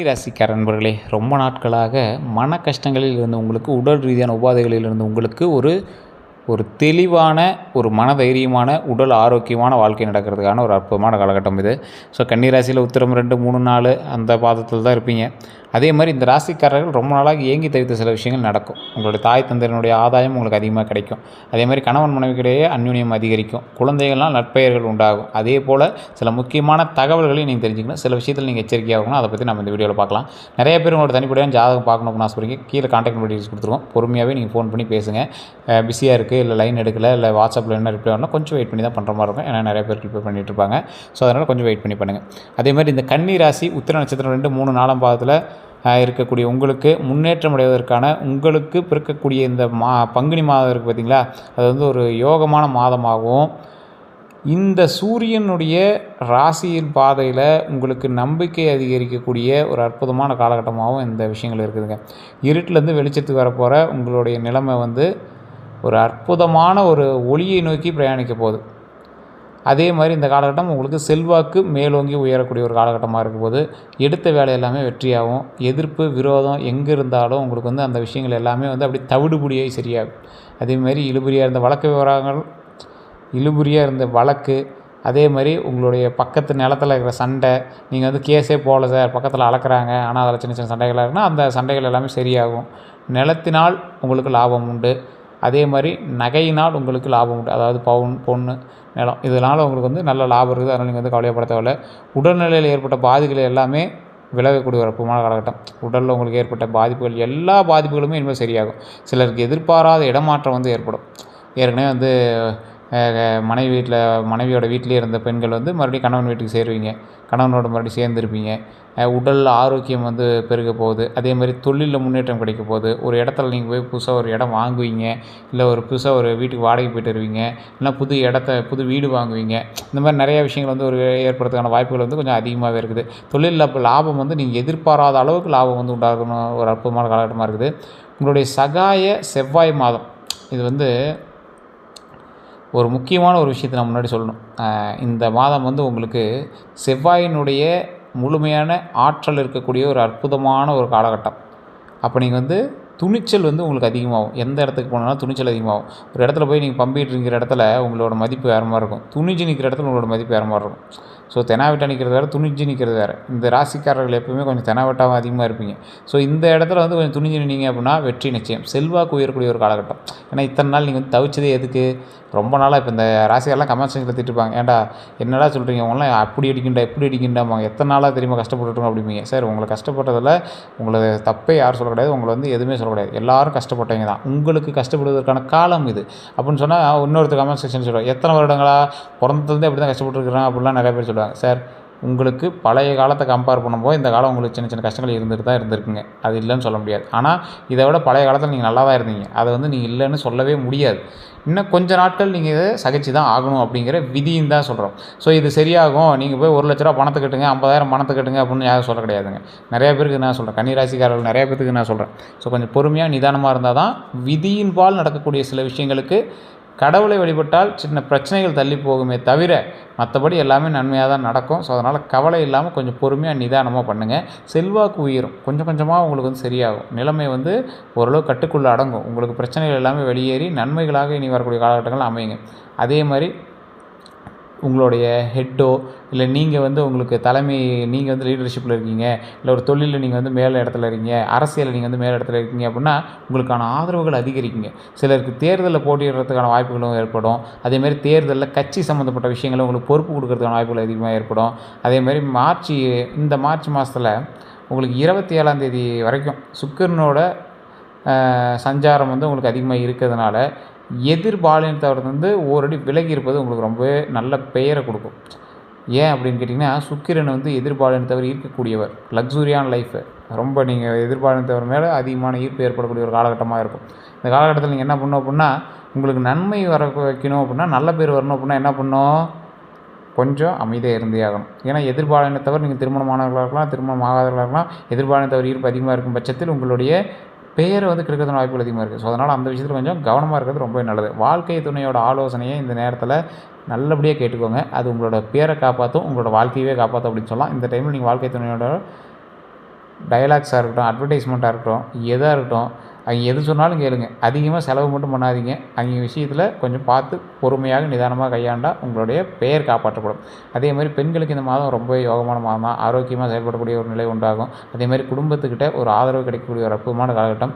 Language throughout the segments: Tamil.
ராசிக்கார நண்பர்களே, ரொம்ப நாட்களாக மன கஷ்டங்களில் இருந்து உங்களுக்கு, உடல் ரீதியான உபாதைகளில் இருந்து உங்களுக்கு ஒரு ஒரு தெளிவான, ஒரு மனதைரியமான, உடல் ஆரோக்கியமான வாழ்க்கை நடக்கிறதுக்கான ஒரு அற்புதமான காலகட்டம் இது. ஸோ கன்னி ராசியில் உத்திரம் 2, 3, 4 அந்த பாதத்தில் தான் இருப்பீங்க. அதே மாதிரி இந்த ராசிக்காரர்கள் ரொம்ப நாளாக ஏங்கி தவித்த சில விஷயங்கள் நடக்கும். உங்களுடைய தாய் தந்தையினுடைய ஆதாயம் உங்களுக்கு அதிகமாக கிடைக்கும். அதே மாதிரி கணவன் மனைவிக்கிடையே அந்யோன்யம் அதிகரிக்கும். குழந்தைகள்லாம் நற்பெயர்கள் உண்டாகும். அதே போல் சில முக்கியமான தகவல்களையும் நீங்கள் தெரிஞ்சுக்கணும். சில விஷயத்தில் நீங்கள் எச்சரிக்கையாக இருக்கணும். அதை பற்றி நம்ம இந்த வீடியோவில் பார்க்கலாம். நிறைய பேர் உங்களோட தனிப்படையான ஜாதகம் பார்க்கணும் அப்படின்னு ஆசைப்படுறீங்க. கீழே கான்டாக்ட் டீடைல்ஸ் கொடுத்துருவோம். பொறுமையாகவே நீங்கள் ஃபோன் பண்ணி பேசுங்க. பிஸியாக இருக்குது, இல்லை லைன் எடுக்கலை, இல்லை வாட்ஸ்அப்பில் என்ன ரிப்ளை வரலாம், கொஞ்சம் வெயிட் பண்ணி தான் பண்ணுற மாதிரி இருக்கும். ஏன்னா நிறைய பேர் ரிப்ளை பண்ணிட்டு இருப்பாங்க. ஸோ அதனால் கொஞ்சம் வெயிட் பண்ணி பண்ணுங்கள். அதே மாதிரி இந்த கன்னி ராசி உத்திர நட்சத்திரம் 2, 3, 4 பாதத்தில் இருக்கக்கூடிய உங்களுக்கு முன்னேற்றம் அடைவதற்கான, உங்களுக்கு பிறக்கக்கூடிய இந்த பங்குனி மாதம் இருக்குது பார்த்திங்களா, அது வந்து ஒரு யோகமான மாதமாகவும், இந்த சூரியனுடைய ராசியின் பாதையில் உங்களுக்கு நம்பிக்கை அதிகரிக்கக்கூடிய ஒரு அற்புதமான காலகட்டமாகவும் இந்த விஷயங்கள் இருக்குதுங்க. இருட்டிலேருந்து வெளிச்சத்துக்கு வரப்போகிற உங்களுடைய நிலைமை வந்து ஒரு அற்புதமான ஒரு ஒளியை நோக்கி பிரயாணிக்க போகுது. அதே மாதிரி இந்த காலகட்டம் உங்களுக்கு செல்வாக்கு மேலோங்கி உயரக்கூடிய ஒரு காலகட்டமாக இருக்கும்போது, எடுத்த வேலை எல்லாமே வெற்றியாகும். எதிர்ப்பு, விரோதம் எங்கே இருந்தாலும் உங்களுக்கு வந்து அந்த விஷயங்கள் எல்லாமே வந்து அப்படி தவிடுபடியாகி சரியாகும். அதேமாதிரி இழுபறியாக இருந்த வழக்கு விவகாரங்கள், இழுபறியாக இருந்த வழக்கு, அதே மாதிரி உங்களுடைய பக்கத்து நிலத்தில் இருக்கிற சண்டை, நீங்கள் வந்து கேஸே போகல சார், பக்கத்தில் அளக்குறாங்க, ஆனால் அதில் சின்ன சின்ன சண்டைகளாக இருக்குன்னா அந்த சண்டைகள் எல்லாமே சரியாகும். நிலத்தினால் உங்களுக்கு லாபம் உண்டு. அதே மாதிரி நகையினால் உங்களுக்கு லாபம் உண்டு. அதாவது பவுன், பொண்ணு, நிலம், இதனால் உங்களுக்கு வந்து நல்ல லாபம் இருக்குது. அதனால் நீங்கள் வந்து கவலைப்பட தேவையில்லை. உடல்நிலையில் ஏற்பட்ட பாதிப்புகள் எல்லாமே விலகக்கூடிய ஒரு அற்புதமான காலகட்டம். உடலில் உங்களுக்கு ஏற்பட்ட பாதிப்புகள், எல்லா பாதிப்புகளுமே இனிமேல் சரியாகும். சிலருக்கு எதிர்பாராத இடமாற்றம் வந்து ஏற்படும். ஏற்கனவே வந்து மனைவியோட வீட்டிலே இருந்த பெண்கள் வந்து மறுபடியும் கணவன் வீட்டுக்கு சேருவீங்க. கணவனோட மறுபடியும் சேர்ந்துருப்பீங்க. உடல் ஆரோக்கியம் வந்து பெருக போகுது. அதே மாதிரி தொழிலில் முன்னேற்றம் கிடைக்க போகுது. ஒரு இடத்துல நீங்கள் போய் புதுசாக ஒரு இடம் வாங்குவீங்க, இல்லை ஒரு புதுசாக ஒரு வீட்டுக்கு வாடகை போய்ட்டு வருவீங்க, இல்லைனா புது வீடு வாங்குவீங்க. இந்த மாதிரி நிறையா விஷயங்கள் வந்து ஒரு ஏற்படுறதுக்கான வாய்ப்புகள் வந்து கொஞ்சம் அதிகமாகவே இருக்குது. தொழிலில் இப்போ லாபம் வந்து நீங்கள் எதிர்பாராத அளவுக்கு லாபம் வந்து உண்டாகணும். ஒரு அற்புதமான காலகட்டமாக இருக்குது. உங்களுடைய சகாய செவ்வாய் மாதம், இது வந்து ஒரு முக்கியமான ஒரு விஷயத்தை நான் முன்னாடி சொல்லணும். இந்த மாதம் வந்து உங்களுக்கு செவ்வாயினுடைய முழுமையான ஆற்றல் இருக்கக்கூடிய ஒரு அற்புதமான ஒரு காலகட்டம். அப்போ நீங்கள் வந்து துணிச்சல் வந்து உங்களுக்கு அதிகமாகும். எந்த இடத்துக்கு போனாலும் துணிச்சல் அதிகமாகும். ஒரு இடத்துல போய் நீங்கள் பம்பிட்டு இருக்கிற இடத்துல உங்களோட மதிப்பு வேறு மாதிரி இருக்கும். துணிஞ்சு நிற்கிற இடத்துல உங்களோட மதிப்பு வேறு மாதிரி இருக்கும். ஸோ தெனாவெட்டா நிற்கிறது வேறு, துணிஞ்சு நிற்கிறது வேறு. இந்த ராசிக்காரர்கள் எப்பவுமே கொஞ்சம் தெனாவெட்டாவும் அதிகமாக இருப்பீங்க. ஸோ இந்த இடத்துல வந்து கொஞ்சம் துணிஞ்சு நின்னீங்க அப்படின்னா வெற்றி நிச்சயம். செல்வாக்கு உயரக்கூடிய ஒரு காலகட்டம். ஏன்னா இத்தனை நாள் நீங்கள் வந்து தவிச்சதே எதுக்கு? ரொம்ப நாளாக இப்போ இந்த ராசிக்காரெலாம் கமெண்ட் செக்ஷனில் திட்டுருப்பாங்க. ஏன்டா என்னடா சொல்கிறீங்க, உங்களாம் அப்படி அடிக்கிண்டா இப்படி அடிக்கிண்டாமாங்க, எத்தனை நாளாக தெரியுமா கஷ்டப்பட்டுருக்கோம் அப்படிம்பீங்க. சார், உங்களை கஷ்டப்பட்டதில் உங்களை தப்பே யாரும் சொல்ல கிடையாது. உங்களை வந்து எதுவுமே சொல்ல கிடையாது. எல்லோரும் கஷ்டப்பட்டவங்க தான். உங்களுக்கு கஷ்டப்படுவதற்கான காலம் இது அப்படின்னு சொன்னால் இன்னொருத்தர் கமெண்ட் செக்ஷன் சொல்லுவாங்க, எத்தனை வருடங்களாக பிறந்ததுலேருந்து அப்படி தான் கஷ்டப்பட்டுருக்குறாங்க அப்படிலாம் நிறைய பேர் சொல்லுவாங்க. சார், உங்களுக்கு பழைய காலத்தை கம்பேர் பண்ணும்போது இந்த காலம் உங்களுக்கு சின்ன சின்ன கஷ்டங்கள் இருந்துட்டு தான் இருந்திருக்குங்க. அது இல்லைன்னு சொல்ல முடியாது. ஆனால் இதை விட பழைய காலத்தில் நீங்கள் நல்லா தான் இருந்தீங்க. அதை வந்து நீங்கள் இல்லைன்னு சொல்லவே முடியாது. இன்னும் கொஞ்சம் நாட்கள் நீங்கள் இதை சகிச்சு தான் ஆகணும் அப்படிங்கிற விதின்னு தான் சொல்கிறோம். ஸோ இது சரியாகும், நீங்கள் போய் 1 லட்ச ரூபா பணத்தை கட்டுங்க, 50,000 பணத்தை கட்டுங்க அப்படின்னு யாரும் சொல்ல கிடையாதுங்க. நிறைய பேருக்கு நான் சொல்கிறேன், கன்னிராசிக்காரர்கள் நிறைய பேருக்கு நான் சொல்கிறேன். ஸோ கொஞ்சம் பொறுமையாக நிதானமாக இருந்தால் தான் விதியின் பால் நடக்கக்கூடிய சில விஷயங்களுக்கு கடவுளை வழிபட்டால் சின்ன பிரச்சனைகள் தள்ளி போகுமே தவிர மற்றபடி எல்லாமே நன்மையாக தான் நடக்கும். ஸோ அதனால் கவலை இல்லாமல் கொஞ்சம் பொறுமையாக நிதானமாக பண்ணுங்கள். செல்வாக்கு உயரும். கொஞ்சம் கொஞ்சமாக உங்களுக்கு வந்து சரியாகும். நிலைமை வந்து ஓரளவு கட்டுக்குள்ளே அடங்கும். உங்களுக்கு பிரச்சனைகள் எல்லாமே வெளியேறி நன்மைகளாக இனி வரக்கூடிய காலகட்டங்கள் அமையுங்க. அதே மாதிரி உங்களுடைய ஹெட்டோ, இல்லை நீங்கள் வந்து உங்களுக்கு நீங்கள் வந்து லீடர்ஷிப்பில் இருக்கீங்க, இல்லை ஒரு தொழிலில் நீங்கள் வந்து மேல் இடத்துல இருக்கீங்க, அரசியலில் நீங்கள் வந்து மேல் இடத்துல இருக்கீங்க அப்படின்னா உங்களுக்கான ஆதரவுகள் அதிகரிக்குங்க. சிலருக்கு தேர்தலில் போட்டியிடுறதுக்கான வாய்ப்புகளும் ஏற்படும். அதேமாதிரி தேர்தலில் கட்சி சம்மந்தப்பட்ட விஷயங்களும் உங்களுக்கு பொறுப்பு கொடுக்கறதுக்கான வாய்ப்புகள் அதிகமாக ஏற்படும். அதேமாதிரி இந்த மார்ச் மாதத்தில் உங்களுக்கு 27ஆம் தேதி வரைக்கும் சுக்கிரனோட சஞ்சாரம் வந்து உங்களுக்கு அதிகமாக இருக்கிறதுனால எதிர்பாலினத்தவர் வந்து ஓரடி விலகி இருப்பது உங்களுக்கு ரொம்பவே நல்ல பெயரை கொடுக்கும். ஏன் அப்படின்னு கேட்டிங்கன்னா, சுக்கிரன் வந்து எதிர்பாலினத்தவர் ஈர்க்கக்கூடியவர். லக்ஸூரியான லைஃபு ரொம்ப நீங்கள் எதிர்பாலினத்தவர் மேலே அதிகமான ஈர்ப்பு ஏற்படக்கூடிய ஒரு காலகட்டமாக இருக்கும். இந்த காலகட்டத்தில் நீங்கள் என்ன பண்ணணும் அப்படின்னா, உங்களுக்கு நன்மை வர வைக்கணும் அப்படின்னா, நல்ல பேர் வரணும் அப்படின்னா என்ன பண்ணணும், கொஞ்சம் அமைதியாக இருந்தே ஆகணும். ஏன்னா எதிர்பாலினத்தவர் நீங்கள் திருமணமானவர்களாக இருக்கலாம், திருமணம் ஆகாதவர்களாக இருக்கலாம், எதிர்பாலினத்தவர் ஈர்ப்பு அதிகமாக இருக்கும் பட்சத்தில் உங்களுடைய பெயர் வந்து கிடைக்கிறதுன வாய்ப்புகள் அதிகமாக இருக்குது. ஸோ அதனால் அந்த விஷயத்தில் கொஞ்சம் கவனமாக இருக்கிறது ரொம்ப நல்லது. வாழ்க்கை துணையோட ஆலோசனையை இந்த நேரத்தில் நல்லபடியாக கேட்டுக்கோங்க. அது உங்களோட பேரை காப்பாற்றும், உங்களோட வாழ்க்கையவே காப்பாற்றும் அப்படின்னு சொல்லலாம். இந்த டைமில் நீங்கள் வாழ்க்கை துணையோட டயலாக்ஸாக இருக்கட்டும், அட்வர்டைஸ்மெண்ட்டாக இருக்கட்டும், எதாக இருக்கட்டும், அவங்க எது சொன்னாலும் கேளுங்க. அதிகமாக செலவு மட்டும் பண்ணாதீங்க. அவங்க விஷயத்தில் கொஞ்சம் பார்த்து பொறுமையாக நிதானமாக கையாண்டால் உங்களுடைய பெயர் காப்பாற்றப்படும். அதே மாதிரி பெண்களுக்கு இந்த மாதம் ரொம்ப யோகமான மாதம் தான். ஆரோக்கியமாக செயல்படக்கூடிய ஒரு நிலை உண்டாகும். அதே மாதிரி குடும்பத்துக்கிட்ட ஒரு ஆதரவு கிடைக்கக்கூடிய ஒரு அற்புதமான காலகட்டம்.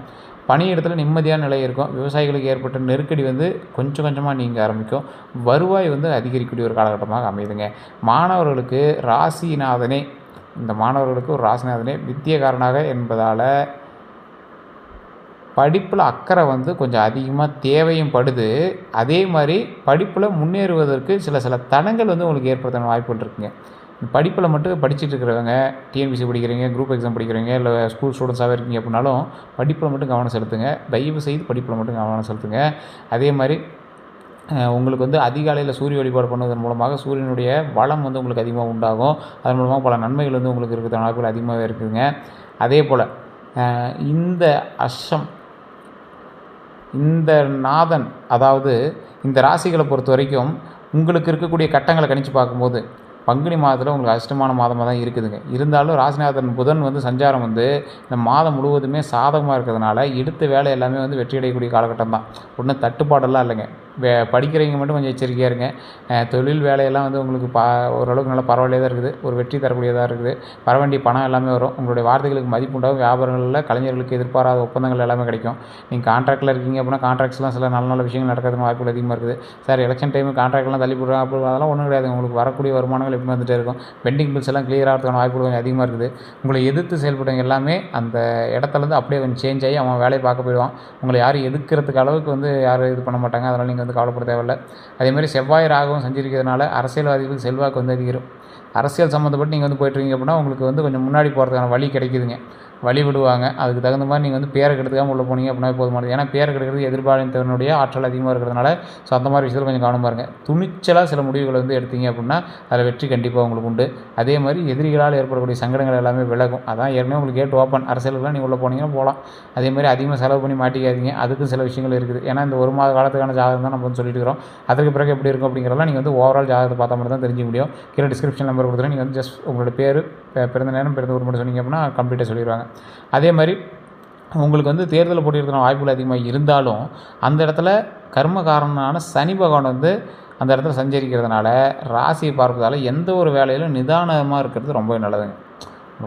பணியிடத்தில் நிம்மதியான நிலை இருக்கும். விவசாயிகளுக்கு ஏற்பட்ட நெருக்கடி வந்து கொஞ்சம் கொஞ்சமாக நீங்க ஆரம்பிக்கும். வருவாய் வந்து அதிகரிக்கக்கூடிய ஒரு காலகட்டமாக அமையுதுங்க. மாணவர்களுக்கு ராசிநாதனே இந்த மாணவர்களுக்கு ஒரு ராசிநாதனே வித்தியகாரனாக என்பதால் படிப்பில் அக்கறை வந்து கொஞ்சம் அதிகமாக தேவையும் படுது. அதே மாதிரி படிப்பில் முன்னேறுவதற்கு சில தடங்கள் வந்து உங்களுக்கு ஏற்படுத்த வாய்ப்புகள் இருக்குங்க. படிப்பில் மட்டும் படிச்சுட்டு இருக்கிறவங்க, டிஎன்பிசி படிக்கிறீங்க, குரூப் எக்ஸாம் படிக்கிறீங்க, இல்லை ஸ்கூல் ஸ்டூடெண்ட்ஸாகவே இருக்கீங்க அப்படின்னாலும் படிப்பில் மட்டும் கவனம் செலுத்துங்க. தயவு செய்து படிப்பில் மட்டும் கவனம் செலுத்துங்க. அதே மாதிரி உங்களுக்கு வந்து அதிகாலையில் சூரிய வழிபாடு பண்ணுவதன் மூலமாக சூரியனுடைய வளம் வந்து உங்களுக்கு அதிகமாக உண்டாகும். அதன் மூலமாக பல நன்மைகள் வந்து உங்களுக்கு இருக்கிற வாய்ப்புகள் அதிகமாகவே இருக்குதுங்க. அதே போல் இந்த அஷ்டம் இந்த நாதன் அதாவது இந்த ராசிகளை பொறுத்த வரைக்கும் உங்களுக்கு இருக்கக்கூடிய கட்டங்களை கணிச்சு பார்க்கும்போது பங்குனி மாதத்தில் உங்களுக்கு அஷ்டமான மாதமாக தான் இருக்குதுங்க. இருந்தாலும் ராசிநாதன் புதன் வந்து சஞ்சாரம் வந்து இந்த மாதம் முழுவதுமே சாதகமாக இருக்கிறதுனால எடுத்த வேலை எல்லாமே வந்து வெற்றி அடையக்கூடிய காலகட்டம் தான். ஒன்றும் தட்டுப்பாடெல்லாம் இல்லைங்க. படிக்கிறவங்க மட்டும் கொஞ்சம் எச்சரிக்கையாக இருங்க. தொழில் வேலையெல்லாம் வந்து உங்களுக்கு ஓரளவுக்கு நல்லா பரவாயில்லையாக தான் இருக்குது. ஒரு வெற்றி தரக்கூடியதாக இருக்குது. வர வேண்டிய பணம் எல்லாமே வரும். உங்களுடைய வார்த்தைகளுக்கு மதிப்பு உண்டாகும். வியாபாரங்களில் கலைஞர்களுக்கு எதிர்பாராத ஒப்பந்தங்கள் எல்லாமே கிடைக்கும். நீங்கள் கான்ட்ராக்டில் இருக்கீங்க அப்படின்னா கான்ட்ராக்ட்ஸ்லாம் சில நல்ல நல்ல விஷயங்கள் நடக்கிறதுக்கு வாய்ப்புகள் அதிகமாக இருக்குது. சார் எலெக்ஷன் டைமு கான்ட்ராக்ட்லாம் தள்ளி போடுறாங்க அப்படி அதெல்லாம் ஒன்றும் கிடையாது. உங்களுக்கு வரக்கூடிய வருமானங்கள் எப்படி வந்துகிட்டே இருக்கும். பெண்டிங் பில்ஸ் எல்லாம் கிளியர் ஆகிறதுக்கான வாய்ப்புகள் கொஞ்சம் அதிகமாக இருக்குது. உங்களை எதிர்த்து செயல்பட்டவங்க எல்லாமே அந்த இடத்துலேருந்து அப்படியே கொஞ்சம் சேஞ்ச் ஆகி அவன் வேலையை பார்க்க போயிடுவான். உங்களை யாரும் எதுக்கிறதுக்கு அளவுக்கு வந்து யாரும் இது பண்ண மாட்டாங்க. அதனால் நீங்கள் வந்து கவலைப்பட தேவையில்லை. அதேமாதிரி செவ்வாய் ராகவும் சஞ்சரிக்கிறதுனால அரசியல்வாதிகளுக்கு செல்வாக்கு வந்து அதிகரும். அரசியல் சம்மந்தப்பட்டு நீங்கள் வந்து போய்ட்டுருக்கீங்க அப்படின்னா உங்களுக்கு வந்து கொஞ்சம் முன்னாடி போகிறதுக்கான வழி கிடைக்குதுங்க. வழி விடுவாங்க. அதுக்கு தகுந்த மாதிரி நீங்கள் வந்து பேரை கெடுத்துக்காமல் உள்ளே போனீங்க அப்படின்னா போதுமானது. ஏன்னா பேரை கெடுக்கிறது எதிர்பாலினத்தினுடைய ஆற்றல் அதிகமாக இருக்கிறதுனால ஸோ அந்த மாதிரி விஷயத்தில் கொஞ்சம் கவனமாக இருங்க. துணிச்சலாக சில முடிவுகளை வந்து எடுத்தீங்க அப்படின்னா அதில் வெற்றி கண்டிப்பாக உங்களுக்கு உண்டு. அதே மாதிரி எதிரிகளால் ஏற்படக்கூடிய சங்கடங்கள் எல்லாமே விலகும். அதான் ஏற்கனவே உங்களுக்கு கேட் ஓப்பன். அரசியலுக்குலாம் நீங்கள் உள்ளே போனீங்கன்னா போகலாம். அதே மாதிரி அதிகமாக செலவு பண்ணி மாட்டிக்காதீங்க. அதுக்கும் சில விஷயங்கள் இருக்குது. ஏன்னா இந்த ஒரு மாத காலத்துக்கான ஜாதகம் தான் நம்ம வந்து சொல்லிட்டு இருக்கிறோம். அதுக்கு பிறகு எப்படி இருக்கும் அப்படிங்கிறதெல்லாம் நீங்கள் வந்து ஓவரால் ஜாதகத்தை பார்த்தா மட்டும் தான் தெரிஞ்சுக்க முடியும். கீழே டிஸ்கிரிப்ஷன் நம்பர் கொடுத்துருங்க. நீங்கள் வந்து ஜஸ்ட் உங்களோட பேர், பிறந்த நேரம், பிறந்த ஊர் மட்டும் சொன்னீங்க அப்படின்னா கம்ப்ளீட்டாக சொல்லிடுவாங்க. அதே மாதிரி உங்களுக்கு வந்து தேர்தலில் போட்டியிடுறதுக்கான வாய்ப்புகள் அதிகமாக இருந்தாலும் அந்த இடத்துல கர்மகாரனான சனி பகவான் வந்து அந்த இடத்துல சஞ்சரிக்கிறதுனால ராசியை பார்ப்பதால் எந்த ஒரு வேலையிலும் நிதானமாக இருக்கிறது ரொம்ப நல்லதுங்க.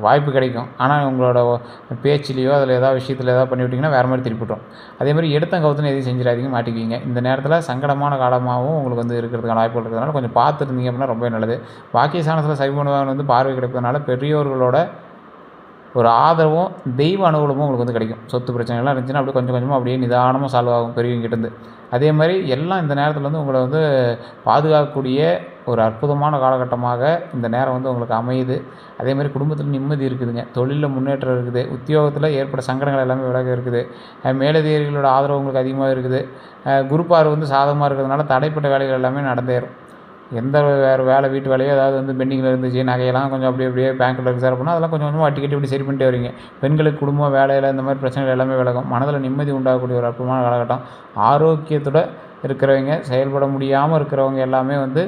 வாய்ப்பு கிடைக்கும். ஆனால் உங்களோட பேச்சிலையோ அதில் ஏதாவது விஷயத்தில் ஏதாவது பண்ணிவிட்டிங்கன்னா வேறு மாதிரி திருப்பிட்டோம். அதேமாதிரி எடுத்த கவுத்துன்னு எதையும் செஞ்சிடாதீங்க, மாட்டிக்குவீங்க. இந்த நேரத்தில் சங்கடமான காலமாகவும் உங்களுக்கு வந்து இருக்கிறதுக்கான வாய்ப்புகள் இருக்கிறதுனால கொஞ்சம் பார்த்துருந்தீங்க அப்படின்னா ரொம்ப நல்லது. பாக்கிய ஸ்தானத்தில் சைவனுவான் வந்து பார்வை கிடைப்பதனால பெரியோர்களோட ஒரு ஆதரவும் தெய்வ அனுகூலமும் உங்களுக்கு வந்து கிடைக்கும். சொத்து பிரச்சனைகள்லாம் இருந்துச்சுன்னா அப்படியே கொஞ்சம் கொஞ்சமாக அப்படியே நிதானமாக சால்வ் ஆகும் பெரியவங்கிட்டேருந்து. அதே மாதிரி எல்லாம் இந்த நேரத்தில் வந்து உங்களை வந்து பாதுகாக்கக்கூடிய ஒரு அற்புதமான காலகட்டமாக இந்த நேரம் வந்து உங்களுக்கு அமையுது. அதேமாதிரி குடும்பத்தில் நிம்மதி இருக்குதுங்க. தொழிலில் முன்னேற்றம் இருக்குது. உத்தியோகத்தில் ஏற்பட்ட சங்கடங்கள் எல்லாமே விலக இருக்குது. மேலதிகாரிகளோட ஆதரவு உங்களுக்கு அதிகமாக இருக்குது. குரு பார்வை வந்து சாதகமாக இருக்கிறதுனால தடைப்பட்ட வேலைகள் எல்லாமே நடந்தேறும். எந்த வேறு வேலை வீட்டு வேலையோ ஏதாவது வந்து பெண்டிங்கில் இருந்துச்சு, நகையெல்லாம் கொஞ்சம் அப்படியே பேங்க்கில் இருக்குது சார் அப்படின்னா அதெல்லாம் கொஞ்சம் கொஞ்சமாக வட்டி கட்டி இப்படி சரி பண்ணிட்டே வரீங்க. பெண்களுக்கு குடும்பம், வேலையில் இந்த மாதிரி பிரச்சனைகள் எல்லாமே விலகும். மனதில் நிம்மதி உண்டாகக்கூடிய ஒரு அற்புதமான காலகட்டம். ஆரோக்கியத்தோடு இருக்கிறவங்க, செயல்பட முடியாமல் இருக்கிறவங்க எல்லாமே வந்து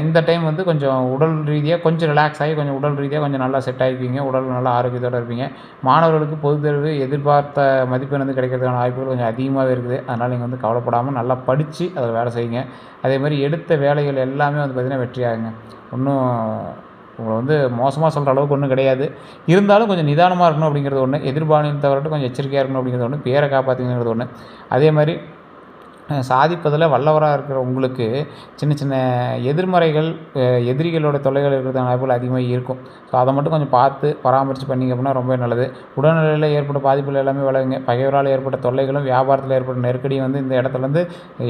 இந்த டைம் வந்து கொஞ்சம் உடல் ரீதியாக கொஞ்சம் ரிலாக்ஸ் ஆகி கொஞ்சம் உடல் ரீதியாக கொஞ்சம் நல்லா செட் ஆகிக்குவீங்க. உடல் நல்லா ஆரோக்கியத்தோடு இருப்பீங்க. மாணவர்களுக்கு பொதுத் தேர்வு எதிர்பார்த்த மதிப்பெண் வந்து கிடைக்கிறதுக்கான வாய்ப்புகள் கொஞ்சம் அதிகமாகவே இருக்குது. அதனால் நீங்கள் வந்து கவலைப்படாமல் நல்லா படித்து அதில் வேலை செய்யுங்க. அதே மாதிரி எடுத்த வேலைகள் எல்லாமே வந்து பார்த்திங்கன்னா வெற்றியாகுங்க. ஒன்றும் உங்களை வந்து மோசமாக சொல்கிற அளவுக்கு ஒன்றும் கிடையாது. இருந்தாலும் கொஞ்சம் நிதானமாக இருக்கணும் அப்படிங்கிறது ஒன்று. எதிர்பாலினத்தவர்கிட்ட கொஞ்சம் எச்சரிக்கையாக இருக்கணும் அப்படிங்கிறது ஒன்று. பேரை காப்பாற்றிங்கிறது ஒன்று. அதே மாதிரி சாதிப்பதில் வல்லவராக இருக்கிற உங்களுக்கு சின்ன சின்ன எதிர்மறைகள், எதிரிகளோட தொல்லைகள் இருக்கிறதுக்கான வாய்ப்புகள் அதிகமாக இருக்கும். ஸோ அதை மட்டும் கொஞ்சம் பார்த்து பராமரித்து பண்ணிங்க அப்படின்னா ரொம்ப நல்லது. உடல்நிலையில் ஏற்பட்ட பாதிப்புகள் எல்லாமே விலகுங்க. பகைவரால் ஏற்பட்ட தொல்லைகளும் வியாபாரத்தில் ஏற்பட்ட நெருக்கடியும் வந்து இந்த இடத்துலேருந்து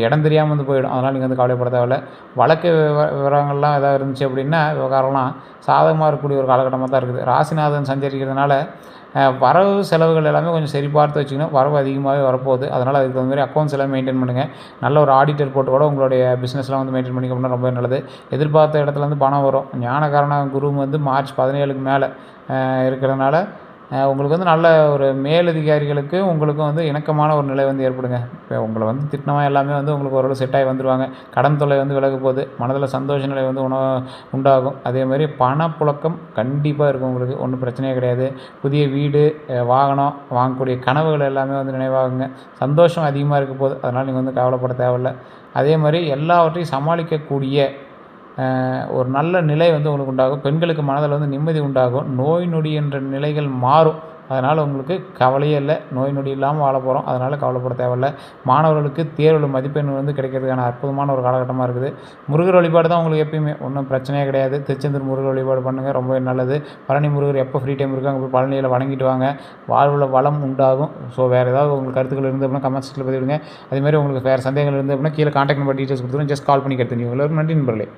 இடம் தெரியாமல் வந்து போயிடும். அதனால் நீங்கள் வந்து கவலைப்பட தேவையில்ல. வழக்கு விவரங்கள்லாம் ஏதாவது இருந்துச்சு அப்படின்னா விவகாரம்லாம் சாதகமாக இருக்கக்கூடிய ஒரு காலகட்டமாக தான் இருக்குது. ராசிநாதன் சஞ்சரிக்கிறதுனால வரவு செலவுகள் எல்லாமே கொஞ்சம் சரி பார்த்து வச்சுக்கணும். வரவு அதிகமாகவே வரப்போகுது. அதனால் அதுக்கு தகுந்த மாதிரி அக்கௌண்ட்ஸ் எல்லாம் மெயின்டைன் பண்ணுங்கள். நல்ல ஒரு ஆடிட்டர் போட்டு கூட உங்களுடைய பிஸ்னஸ்லாம் வந்து மெயின்டைன் பண்ணிக்க அப்படின்னா ரொம்ப நல்லது. எதிர்பார்த்த இடத்துலேருந்து பணம் வரும். ஞானகாரன குரு வந்து மார்ச் 17க்கு மேலே இருக்கிறதுனால உங்களுக்கு வந்து நல்ல ஒரு மேலதிகாரிகளுக்கு உங்களுக்கும் வந்து இணக்கமான ஒரு நிலை வந்து ஏற்படுங்க. இப்போ உங்களை வந்து திட்டினவன் எல்லாமே வந்து உங்களுக்கு ஓரளவு செட் ஆகி வந்துருவாங்க. கடன் தொல்லை வந்து விலக போகுது. மனதில் சந்தோஷ நிலை வந்து உண்டாகும். அதேமாதிரி பணப்புழக்கம் கண்டிப்பாக இருக்கும் உங்களுக்கு. ஒன்றும் பிரச்சனையே கிடையாது. புதிய வீடு, வாகனம் வாங்கக்கூடிய கனவுகள் எல்லாமே வந்து நினைவாகுங்க. சந்தோஷம் அதிகமாக இருக்க போகுது. அதனால் நீங்கள் வந்து கவலைப்பட தேவையில்ல. அதே மாதிரி எல்லாவற்றையும் சமாளிக்கக்கூடிய ஒரு நல்ல நிலை வந்து உங்களுக்கு உண்டாகும். பெண்களுக்கு மனதில் வந்து நிம்மதி உண்டாகும். நோய் நொடி என்ற நிலைகள் மாறும். அதனால் உங்களுக்கு கவலையே இல்லை. நோய் நொடி இல்லாமல் வாழ போகிறோம். அதனால் கவலைப்பட தேவையில்ல. மாணவர்களுக்கு தேர்வில் மதிப்பெண் வந்து கிடைக்கிறதுக்கான அற்புதமான ஒரு காலகட்டமாக இருக்குது. முருகர் வழிபாடு தான் உங்களுக்கு எப்பயுமே ஒன்றும் பிரச்சனையே கிடையாது. திருச்செந்தூர் முருகர் வழிபாடு பண்ணுங்கள், ரொம்பவே நல்லது. பழனி முருகர் எப்போ ஃப்ரீ டைம் இருக்கோ அங்கே போய் பழனியில் வணங்கிட்டு வாங்க. வாழ்வில் வளம் உண்டாகும். ஸோ வேறு ஏதாவது உங்களுக்கு கருத்துக்கள் இருந்து அப்படின்னா கமெண்ட் செக்ஷனில் பதிவிடுங்க. அதேமாதிரி உங்களுக்கு வேறு சந்தேகங்கள் இருந்து அப்படின்னா கீழே கான்டாக்ட் நம்பர் டீட்டெயில்ஸ் கொடுத்துருங்க. ஜஸ்ட் கால் பண்ணி கேட்டு. எல்லோரும் நன்றி நண்பர்களே.